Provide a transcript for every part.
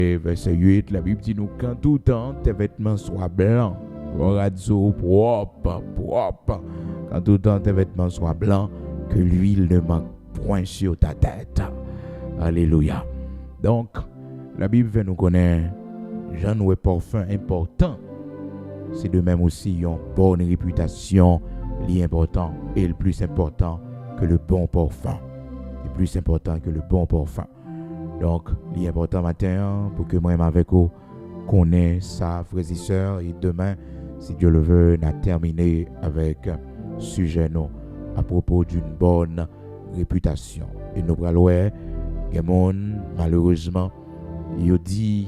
Et verset 8, la Bible dit nous, quand tout temps tes vêtements soient blancs, radio propre. Quand tout temps tes vêtements soient blancs, que l'huile ne manque point sur ta tête. Alléluia. Donc, la Bible fait nous connaître, Jean nous est parfum important. C'est de même aussi une bonne réputation, l'important et le plus important que le bon parfum. C'est plus important que le bon parfum. Donc, l'important matin, pour que moi-même avec vous, connaisse ça, frères et sœurs, et demain, si Dieu le veut, on a terminé avec sujet non, à propos d'une bonne réputation. Et nous allons voir, malheureusement, il dit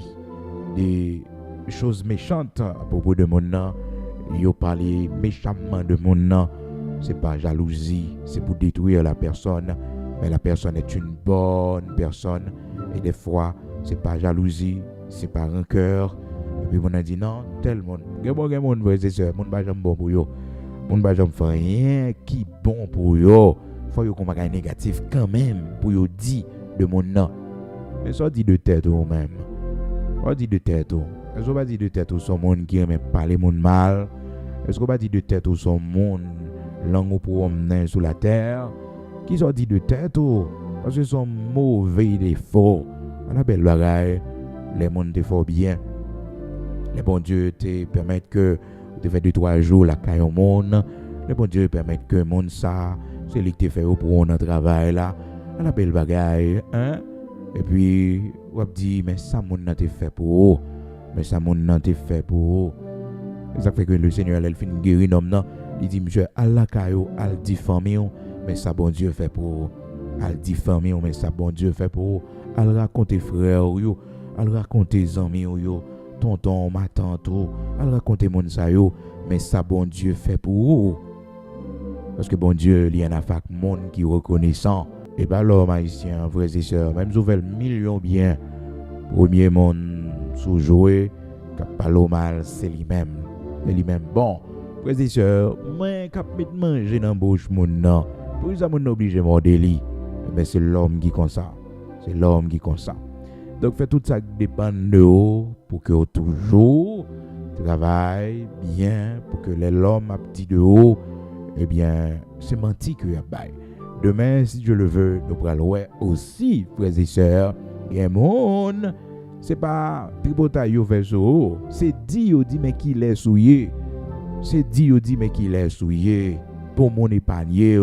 des choses méchantes à propos de mon nom. Il parle méchamment de mon nom. C'est pas jalousie, c'est pour détruire la personne. Mais la personne est une bonne personne. Et des fois, c'est pas jalousie, c'est pas rancœur. Et puis on a dit non, tel monde. Mon frère et sœur, mon pas bon pour yo. Mon pas fait rien qui bon pour yo. Faut yo qu'on m'a négatif quand même pour yo dit de mon nom. Mais ça dit de tête ou même. On dit de tête ou. Est-ce qu'on va dire de tête ou son monde qui aime parler mon mal? Est-ce qu'on va dire de tête ou son monde langue pour emmener sur la terre? Qui sont dit de tête ou? Parce que sont mauvais défauts. On appelle bagaille, les mondes te font bien. Les bons Dieu te permettent que tu fais 2-3 jours la caille au monde. Les bons Dieu permettent que le monde ça, c'est lui qui te fait pour un travail là. On appelle bagaille, hein? Et puis, on dit, mais ça monde n'a te fait pour eux. Mais ça monde n'a te fait pour eux. Ça fait que le Seigneur, il finit guérir l'homme là. Il dit, monsieur, Allah caillou, al diffamé, mais ça bon Dieu fait pour eux. Al diffamé, mais ça bon Dieu fait pour eux. Al raconter frère yo, al raconter amis yo, tonton, ma tante, al raconter mon sa yo, mais ça bon Dieu fait pour eux. Parce que bon Dieu, il y en a fait monde qui reconnaissant. Et bien l'homme haïtien, frères et sœurs, même si vous faites millions bien, premier monde sous jouer, qui parle mal, c'est lui-même. C'est lui-même. Bon, frères et sœurs, moi, qui mettre manger dans la bouche, mon nom, pour ça, mon obligé de morder lui. Mais c'est l'homme qui comme ça. C'est l'homme qui comme ça. Donc, fait tout ça dépend de vous pour que vous toujours travaillez bien, pour que l'homme a dit de haut, eh bien, c'est menti que vous avez. Demain, si Dieu le veut, nous allons aussi, frères et sœurs, il y a un monde, c'est pas tripotaille au verso, c'est dit, mais qu'il est souillé. C'est dit, mais qu'il est souillé pour mon épargner.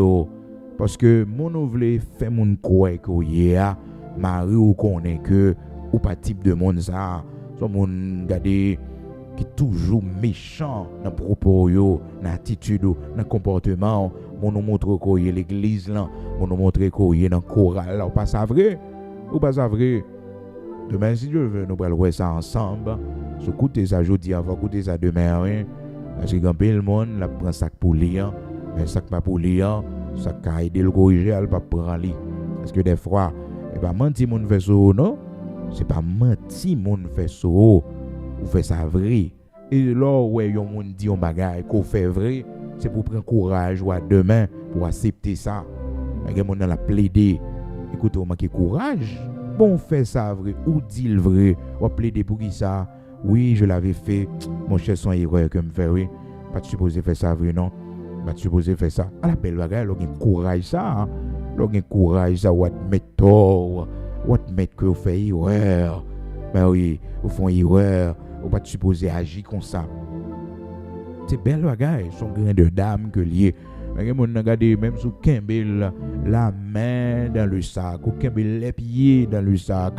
Parce que mon voulait faire mon croire que hier, Marie ou connaît que ou pas type de monde ça, son monde gardé qui toujours méchant dans propos yo, dans attitude, dans comportement, mon nous montre que l'église là, mon nous montre que dans chorale là, ou pas ça vrai? Ou pas ça vrai? Demain si Dieu veut nous allons voir ça ensemble. So écoutez ça aujourd'hui, avant écouter ça demain hein. Parce que quand le monde la prend sac pour lire, mais sac pas pour lire, ça va aider le corriger, elle va prendre lui. Parce que des fois, et pas mentir mon fait ça non, c'est pas mentir mon fait ça ou fait ça vrai. Et là ouais yon monde dit on bagaille qu'on fait vrai, c'est pour prendre courage ou à demain pour accepter ça. Mais mon la plaider. Écoute, on manque courage. Bon fait ça vrai ou dit le vrai, ou plaider pour qui ça? Oui, je l'avais fait. Mon cher son erreur que me fait oui. Pas supposé faire ça vrai non. Pas supposé faire ça. À la belle bagaille, l'on courage ça. L'on courage ça ou admettre tort, ou admettre que vous faites erreur. Mais oui, vous faites erreur, ou pas supposé agir comme ça. C'est belle bagaille, son grain de dame que lié. Mais mon regardez même sous Kembel la main dans le sac, ou Kembel les pieds dans le sac,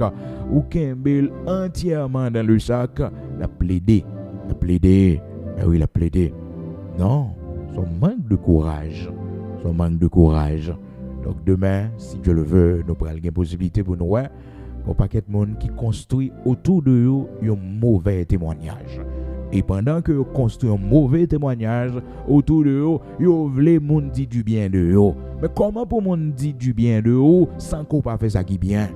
ou Kembel entièrement dans le sac, la plaider. Mais oui, la plaider. Non, son manque de courage. Donc demain, si Dieu le veut, nous pourrons avoir une possibilité pour nous voir un paquet de monde qui construit autour de eux un mauvais témoignage. Et pendant que vous construisez un mauvais témoignage autour de eux, vous voulez monde dire du bien de eux. Mais comment pour monde dire du bien de eux sans qu'on pas fait ça qui bien?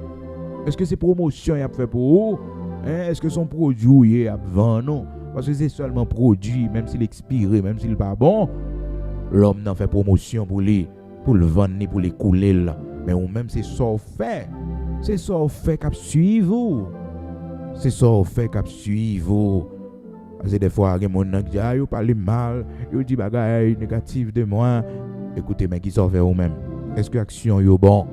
Est-ce que c'est promotion qu'il a fait pour eux? Est-ce que son produit est à vendre? Non. Parce que c'est seulement produit, même s'il est expiré, même s'il n'est pas bon, l'homme n'en fait promotion pour le vendre, pour les couler là. Mais ou même c'est ça fait. C'est ça fait qu'à suivre. C'est ça au fait qu'à suivre. Parce que des fois, il y a des gens qui disent ah, vous parlez mal, vous dites bagaille négatif de moi. Écoutez, mais qui s'en fait vous-même? Est-ce que l'action est bon?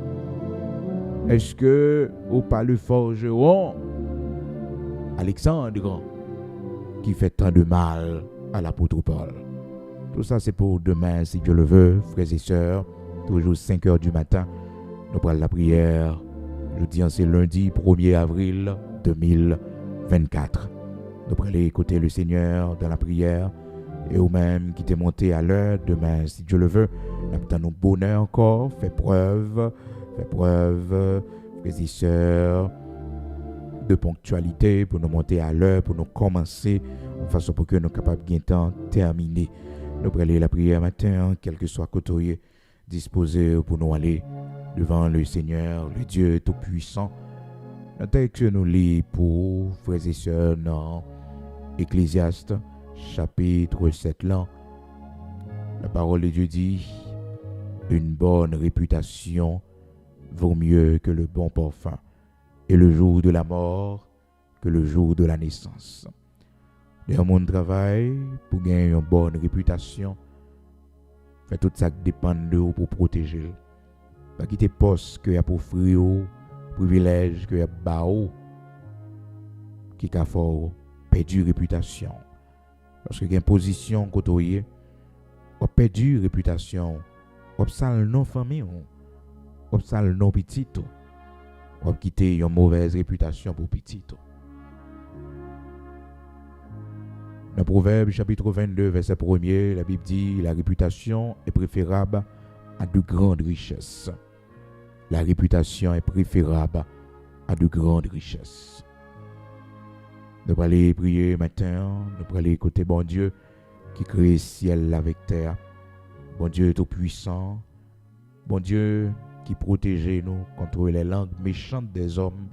Est-ce que vous parlez forgeron Alexandre qui fait tant de mal à l'apôtre Paul? Tout ça, c'est pour demain, si Dieu le veut, frères et sœurs. Toujours 5 heures du matin, nous prenons la prière. Je dis, c'est lundi 1er avril 2024. Nous prenons écouter le Seigneur dans la prière. Et vous-même qui t'es monté à l'heure, demain, si Dieu le veut, nous avons nos bonheur encore. Fais preuve, frères et sœurs, de ponctualité pour nous monter à l'heure, pour nous commencer, de façon pour que nous soyons capables de temps terminer. Nous prenons la prière matin, quel que soit côté, disposé pour nous aller devant le Seigneur, le Dieu Tout-Puissant. Le texte nous lit pour frères et sœurs dans Ecclésiaste, chapitre 7 là. La parole de Dieu dit, une bonne réputation vaut mieux que le bon parfum, et le jour de la mort que le jour de la naissance. Dans mon travail, pour gagner une bonne réputation, fait tout ça qui dépend de vous pour protéger. Pas quitter poste que y a pour offrir, privilège que y a bao, qui a fort perdu réputation. Parce que y a une position côté, on perdu réputation, on sale non famille, on sale non petit, on quitter une mauvaise réputation pour petit. Dans Proverbe chapitre 22, verset 1er, la Bible dit « La réputation est préférable à de grandes richesses. » La réputation est préférable à de grandes richesses. Nous allons aller prier matin, nous allons aller écouter bon Dieu qui crée ciel avec terre. Bon Dieu tout-puissant, bon Dieu qui protège nous contre les langues méchantes des hommes.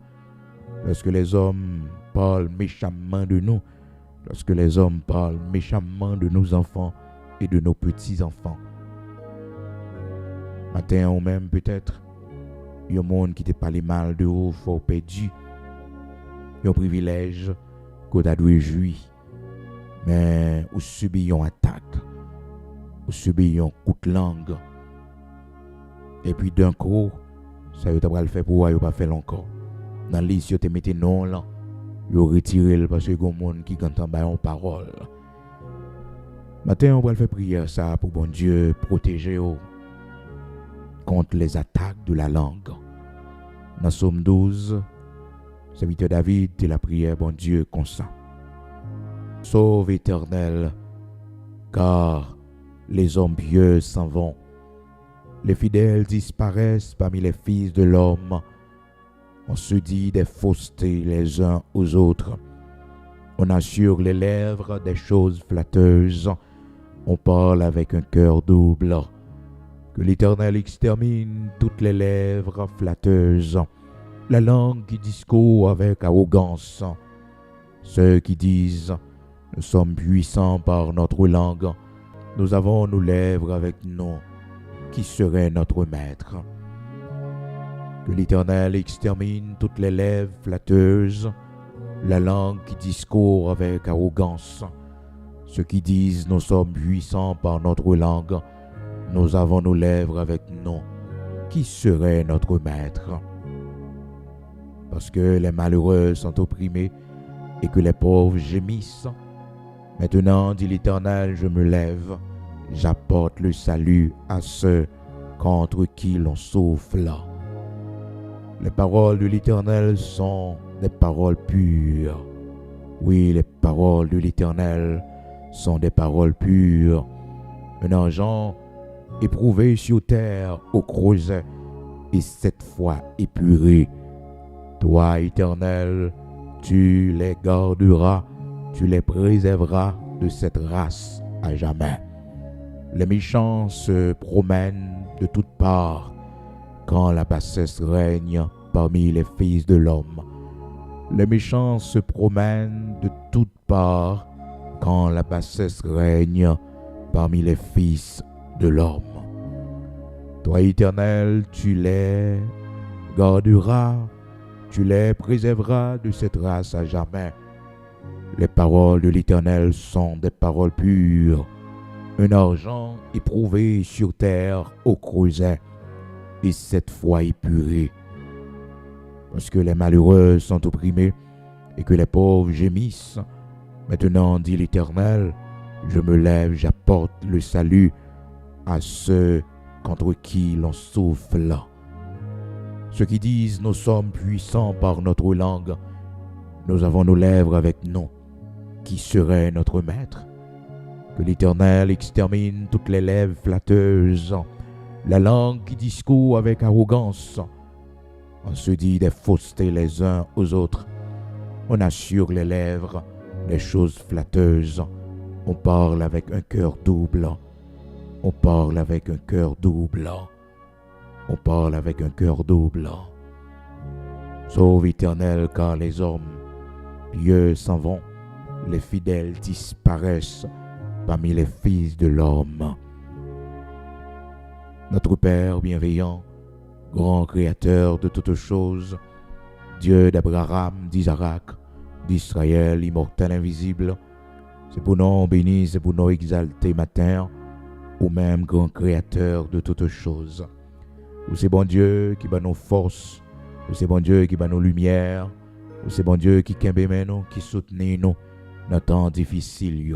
Lorsque les hommes parlent méchamment de nous, lorsque les hommes parlent méchamment de nos enfants et de nos petits-enfants. Matin ou même peut-être, il y a un monde qui te parle mal de vous, fort perdu. Il y a un privilège qu'on a dû jouir. Mais vous subissez une attaque, vous subissez un coup de langue. Et puis d'un coup, ça vous a fait pour vous, vous pas fait encore. Dans l'issue, vous te mettez non là. Vous retirez parce que il y a un monde qui entend en parole. Matin, on va faire prière ça pour bon Dieu protéger vous contre les attaques de la langue. Dans Somme 12, serviteur David, de la prière, bon Dieu, comme ça. Sauve Éternel, car les hommes pieux s'en vont. Les fidèles disparaissent parmi les fils de l'homme. On se dit des faussetés les uns aux autres. On a sur les lèvres des choses flatteuses. On parle avec un cœur double. Que l'Éternel extermine toutes les lèvres flatteuses. La langue qui discourt avec arrogance. Ceux qui disent « Nous sommes puissants par notre langue. Nous avons nos lèvres avec nous. Qui serait notre maître ?» Que l'Éternel extermine toutes les lèvres flatteuses, la langue qui discourt avec arrogance. Ceux qui disent « Nous sommes puissants par notre langue, nous avons nos lèvres avec nous. Qui serait notre maître ?» Parce que les malheureux sont opprimés et que les pauvres gémissent. Maintenant, dit l'Éternel, je me lève, j'apporte le salut à ceux contre qui l'on souffle. Les paroles de l'Éternel sont des paroles pures. Oui, les paroles de l'Éternel sont des paroles pures. Un argent éprouvé sur terre au creuset et 7 fois épuré. Toi, Éternel, tu les garderas, tu les préserveras de cette race à jamais. Les méchants se promènent de toutes parts quand la bassesse règne parmi les fils de l'homme. Les méchants se promènent de toutes parts quand la bassesse règne parmi les fils de l'homme. Toi, Éternel, tu les garderas, tu les préserveras de cette race à jamais. Les paroles de l'Éternel sont des paroles pures, un argent éprouvé sur terre au creuset, et 7 fois épuré. Parce que les malheureux sont opprimés et que les pauvres gémissent. Maintenant, dit l'Éternel, je me lève, j'apporte le salut à ceux contre qui l'on souffle. Ceux qui disent, nous sommes puissants par notre langue, nous avons nos lèvres avec nous. Qui serait notre maître? Que l'Éternel extermine toutes les lèvres flatteuses, la langue qui discourt avec arrogance. On se dit des faussetés les uns aux autres. On assure les lèvres des choses flatteuses. On parle avec un cœur double. On parle avec un cœur double. On parle avec un cœur double. Sauve Éternel, car les hommes pieux s'en vont. Les fidèles disparaissent parmi les fils de l'homme. Notre Père bienveillant, grand créateur de toutes choses, Dieu d'Abraham, d'Isaac, d'Israël, immortel, invisible, c'est pour nous bénir, c'est pour nous exalter matin, ou même grand créateur de toutes choses. Ou c'est bon Dieu qui bat nos forces, ou c'est bon Dieu qui bat nos lumières, ou c'est bon Dieu qui kembe nous, qui soutient nous dans temps difficile.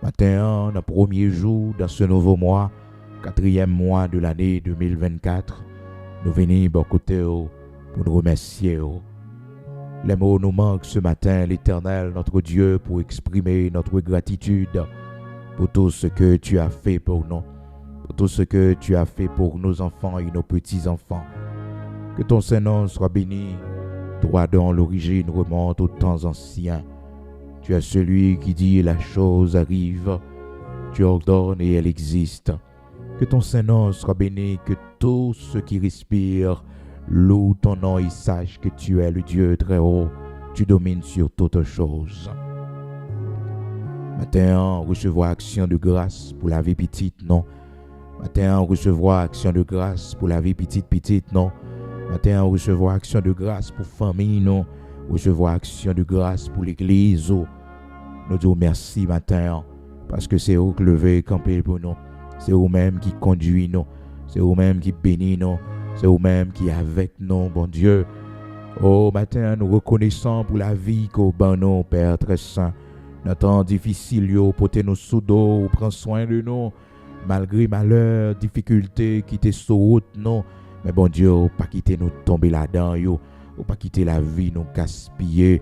Matin, le premier jour dans ce nouveau mois, 4e mois de l'année 2024, nous venons à côté pour nous remercier. Les mots nous manquent ce matin, l'Éternel, notre Dieu, pour exprimer notre gratitude pour tout ce que tu as fait pour nous, pour tout ce que tu as fait pour nos enfants et nos petits-enfants. Que ton Saint-Nom soit béni, toi dont l'origine remonte aux temps anciens. Tu es celui qui dit la chose arrive, tu ordonnes et elle existe. Que ton Saint-Nom soit béni, que tous ceux qui respirent louent ton nom et sachent que tu es le Dieu très haut, tu domines sur toutes choses. Matin, recevoir action de grâce pour la vie petite, non. Matin, recevoir action de grâce pour la vie petite, non. Matin, recevoir action de grâce pour famille, non. Recevoir action de grâce pour l'église. Nous disons merci matin, parce que c'est vous qui levez camper pour nous. C'est vous-même qui conduit nous. C'est vous-même qui bénit nous. C'est vous-même qui est avec nous, bon Dieu. Oh, matin, nous reconnaissons pour la vie qu'au ban nous, Père très saint. Dans temps difficile, portez nous sous dos, prends soin de nous. Malgré malheur, difficultés, quitter sur route, non. Mais bon Dieu, pas quitter nous tomber là-dedans, ou pas quitter la vie, nous gaspiller.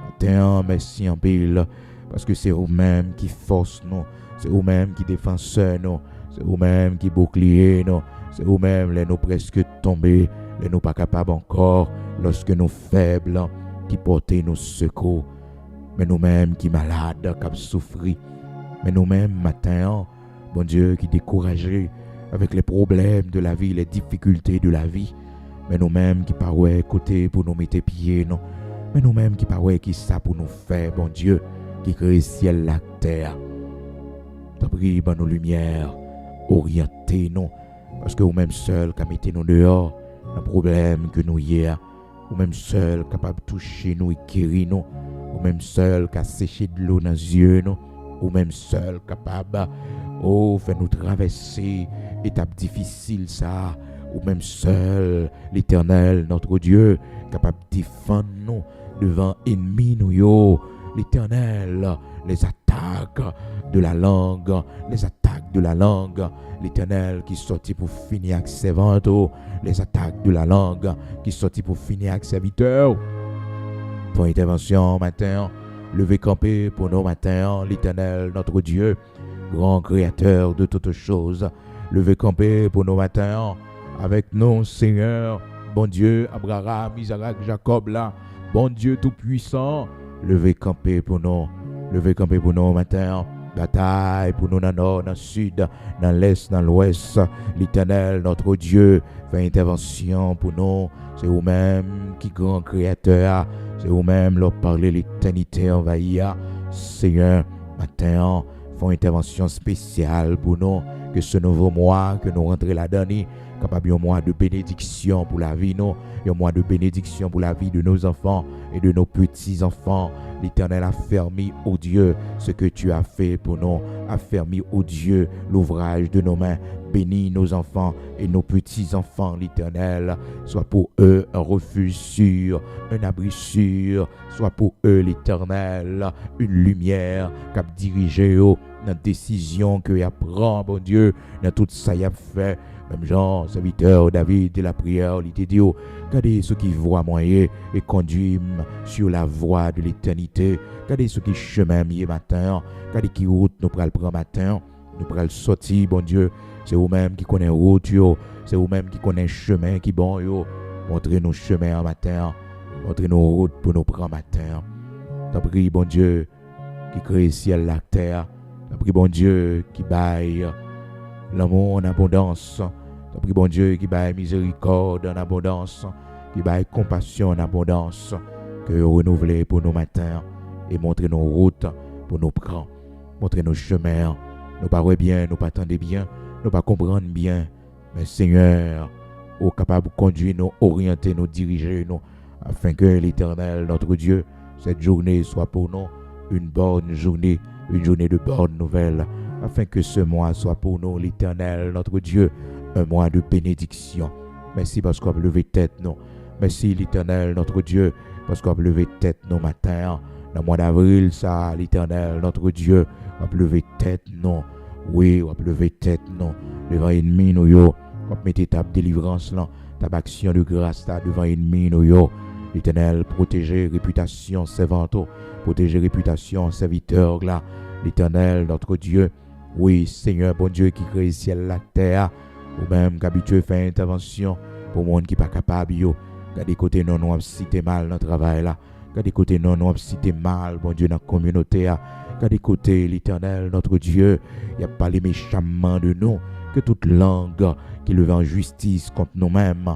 Matin, merci en pile, parce que c'est vous-même qui force nous. C'est vous-même qui défenseur nous. C'est vous-même qui bouclier nous. C'est vous-même, les nous presque tombés, les nous pas capables encore, lorsque nous faibles, qui portez nos secours. Mais nous-mêmes qui malades, qui souffrent. Mais nous-mêmes, matin, bon Dieu, qui découragés avec les problèmes de la vie, les difficultés de la vie. Mais nous-mêmes qui paroient côté pour nous mettre pieds, non. Mais nous-mêmes qui paroient qui ça pour nous faire, bon Dieu, qui crée ciel, la terre. T'as pris dans nos lumières, orientez-nous. Parce que vous-même seul, qui mettez nous dehors, le problème que nous y a, vous-même seul, capable de toucher nous et guérir nous, vous-même seul, qui a séché de l'eau dans les yeux, nous, vous-même seul, capable, faire nous traverser étape difficile, ça, vous-même seul, l'Éternel, notre Dieu, capable de défendre nous devant ennemis, nous, l'Éternel, les attaques de la langue, l'Éternel qui sortit pour finir avec ses ventes, les attaques de la langue qui sortit pour finir avec ses serviteurs. Pour intervention matin, lever camper pour nos matins, l'Éternel, notre Dieu, grand créateur de toutes choses, lever camper pour nos matins, avec nous, Seigneur, bon Dieu, Abraham, Isaac, Jacob, là, bon Dieu tout-puissant, lever camper pour nous matin. Bataille pour nous dans le nord, dans le sud, dans l'est, dans l'ouest. L'Éternel, notre Dieu, fait intervention pour nous. C'est vous-même qui grand créateur. C'est vous-même leur parler l'éternité envahie. Seigneur, matin, font intervention spéciale pour nous. Que ce nouveau mois, que nous rentrons là-dedans, capable un mois de bénédiction pour la vie, non, un mois de bénédiction pour la vie de nos enfants et de nos petits-enfants. L'Éternel a fermé, ô Dieu, ce que tu as fait pour nous, a fermé, ô Dieu, l'ouvrage de nos mains. Bénis nos enfants et nos petits-enfants, l'Éternel. Soit pour eux un refuge sûr, un abri sûr. Soit pour eux, l'Éternel, une lumière qui a dirigé dans la décision qu'il a pris, bon Dieu, dans tout ça qu'il a fait. Même Jean, serviteur David de la prière, il t'a dit, regardez ceux qui voient moyen et conduisent sur la voie de l'éternité. Regardez ceux qui chemin matin. Regardez qui route nous prenons le prendre matin. Nous prenons sortir, bon Dieu. C'est vous-même qui connaissez route, c'est vous-même qui connaissez chemin qui bon, yo. Montrez-nous chemin en matin. Montrez-nous route pour nous prendre matin. T'as pris, bon Dieu, qui crée le ciel, la terre. T'as pris, bon Dieu, qui baille l'amour en abondance. T'as pris, bon Dieu, qui baille miséricorde en abondance. Qui baille compassion en abondance. Que vous renouvelez pour nos matins. Et montrez-nous route pour nous prendre. Montrez-nous chemin. Nous pas bien, nous pas attendre bien. Nous pas comprendre bien, mais Seigneur, au capable de conduire nous, orienter nous, diriger nous, afin que l'Éternel, notre Dieu, cette journée soit pour nous une bonne journée, une journée de bonnes nouvelles, afin que ce mois soit pour nous, l'Éternel, notre Dieu, un mois de bénédiction. Merci parce qu'on a levé tête nous. Merci l'Éternel, notre Dieu, parce qu'on a levé tête nos matins. Dans le mois d'avril, ça, l'Éternel, notre Dieu, a levé tête nous. Oui, on va lever tête, non. Devant l'ennemi, nous, yo. On va mettre ta délivrance, là. Ta action de grâce, là, devant l'ennemi, nous, yo. L'Éternel, protéger réputation, servanto. Protéger réputation, serviteur, là. L'Éternel, notre Dieu. Oui, Seigneur, bon Dieu, qui crée le ciel, la terre. Ou même, qu'habitué, faire intervention. Pour le monde qui n'est pas capable, yo. Qu'à des côtés, non, nous, si t'es mal dans le travail, là. Qu'à des côtés, non, nous, si t'es mal, bon Dieu, dans la communauté, là. Qu'à des côtés, l'Éternel, notre Dieu, il n'y a pas les méchamment de nous, que toute langue qui lève en justice contre nous-mêmes,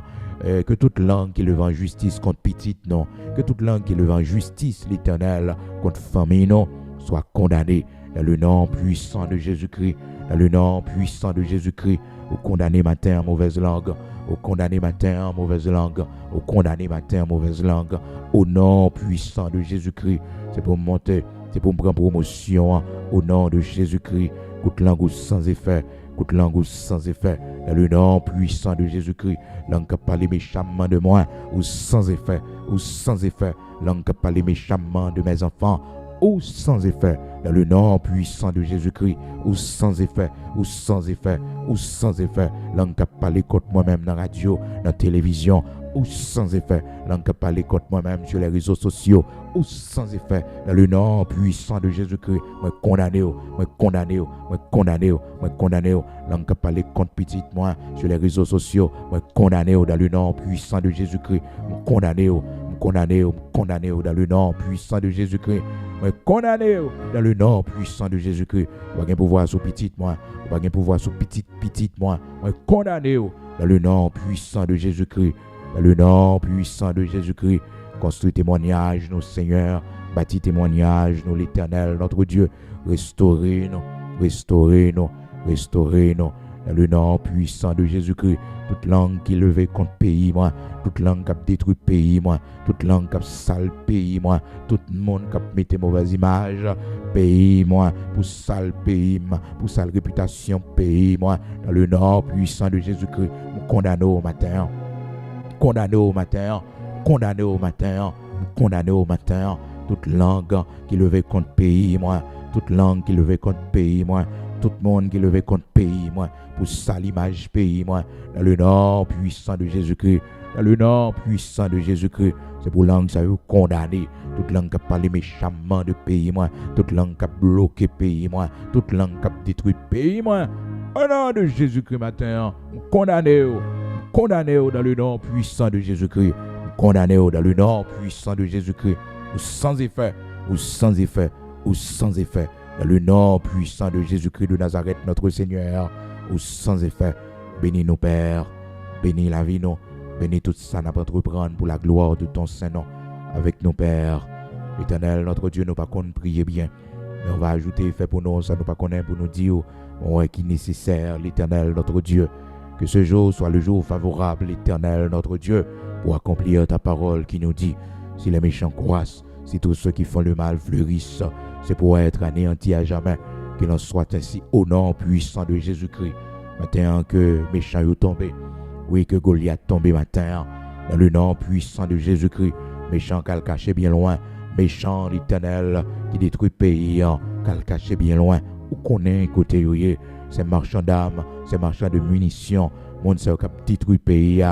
que toute langue qui lève en justice contre petite, non, que toute langue qui lève en justice, l'Éternel, contre famille, non, soit condamnée dans le nom puissant de Jésus-Christ, dans le nom puissant de Jésus-Christ, au condamné matin en mauvaise langue, au condamné matin en mauvaise langue, au condamné matin en mauvaise langue, au nom puissant de Jésus-Christ, c'est pour monter. C'est pour me prendre promotion au nom de Jésus-Christ. Toute langue sans effet, toute langue sans effet. Dans le nom puissant de Jésus-Christ. Langue qui parle méchamment de moi, ou sans effet, ou sans effet. Langue qui parle méchamment de mes enfants, ou sans effet. Dans le nom puissant de Jésus-Christ, ou sans effet, ou sans effet, ou sans effet. Langue qui parle contre moi-même dans la radio, dans la télévision, ou sans effet. Langue qui parle contre moi-même sur les réseaux sociaux, ou sans effet. Dans le nom puissant de Jésus-Christ, moi condamné, moi condamné, moi condamné, moi condamné. Langue qui parle contre petite moi sur les réseaux sociaux, moi condamné dans le nom puissant de Jésus-Christ, moi condamné, condamné, condamné dans le nom puissant de Jésus-Christ. Moi condamné dans le nom puissant de Jésus-Christ. Pas de pouvoir sur petite moi, pas de pouvoir sur petite moi. Moi condamné dans le nom puissant de Jésus-Christ. Dans le nom puissant de Jésus-Christ, construis témoignage, nos Seigneur, bâtis témoignage, nous l'Éternel, notre Dieu, restaurez-nous, restaurez-nous, restaurez-nous. Dans le nom puissant de Jésus-Christ, toute langue qui levait contre pays, moi, toute langue qui a détruit pays, moi, toute langue qui a sale pays, moi, tout le monde qui a mis mauvaise image, pays, moi, pour sale pays, pour sale réputation, pays, moi, dans le nom puissant de Jésus-Christ, nous condamnons au matin. Condamné au matin, condamné au matin, condamné au matin, toute langue qui levait contre pays, moi, toute langue qui levait contre pays, moi, tout le monde qui levait contre pays, moi, pour sale image pays, moi, dans le nom puissant de Jésus-Christ, dans le nom puissant de Jésus-Christ, c'est pour langue ça veut condamner, toute langue qui a parlé méchamment de pays, moi, toute langue qui a bloqué pays, moi, toute langue qui a détruit pays, moi, au nom de Jésus-Christ matin, condamné. Condamné dans le nom puissant de Jésus-Christ. Condamné dans le nom puissant de Jésus-Christ. Ou sans effet, ou sans effet, ou sans effet. Dans le nom puissant de Jésus-Christ de Nazareth, notre Seigneur. Ou sans effet. Bénis nos pères. Bénis la vie, nous. Bénis tout ça, n'a pas entreprendre pour la gloire de ton Saint-Nom. Avec nos pères. L'Éternel, notre Dieu, nous pas qu'on prier bien. Mais on va ajouter fait pour nous, ça nous pas connaît pour nous dire. Ouais, qui est nécessaire, l'Éternel, notre Dieu. Que ce jour soit le jour favorable, l'Éternel, notre Dieu, pour accomplir ta parole qui nous dit, si les méchants croissent, si tous ceux qui font le mal fleurissent, c'est pour être anéantis à jamais. Qu'il en soit ainsi au nom puissant de Jésus-Christ. Maintenant que méchants sont tombés, oui, que Goliath tombé matin, dans le nom puissant de Jésus-Christ. Méchant qu'elle caché bien loin, méchant l'Éternel qui détruit le pays, qu'elle caché bien loin. Où qu'on est côté ces marchands d'armes, ces marchands de munitions, mon Seigneur qui détruit le pays,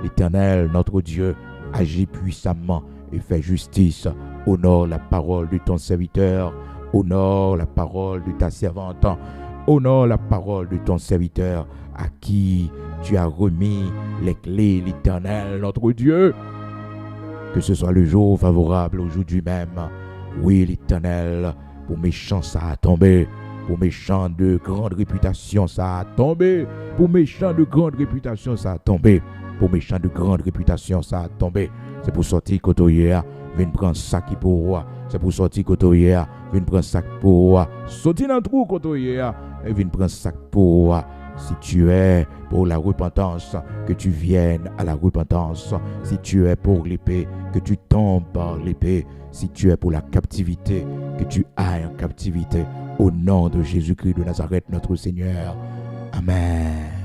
l'Éternel, notre Dieu, agit puissamment et fait justice. Honore la parole de ton serviteur, honore la parole de ta servante, honore la parole de ton serviteur à qui tu as remis les clés, l'Éternel, notre Dieu. Que ce soit le jour favorable aujourd'hui même. Oui, l'Éternel, pour méchants, ça a tombé. Pour méchants de grande réputation, ça a tombé. Pour méchants de grande réputation, ça a tombé. Pour méchants de grande réputation, ça a tombé. C'est pour sortir côtoyer, viens prendre sac pour roi. C'est pour sortir côtoyer, viens prendre sac pour roi. Sortir dans le trou côtoyer, et viens prendre sac pour roi. Si tu es pour la repentance, que tu viennes à la repentance. Si tu es pour l'épée, que tu tombes par l'épée. Si tu es pour la captivité, que tu ailles en captivité. Au nom de Jésus-Christ de Nazareth, notre Seigneur. Amen.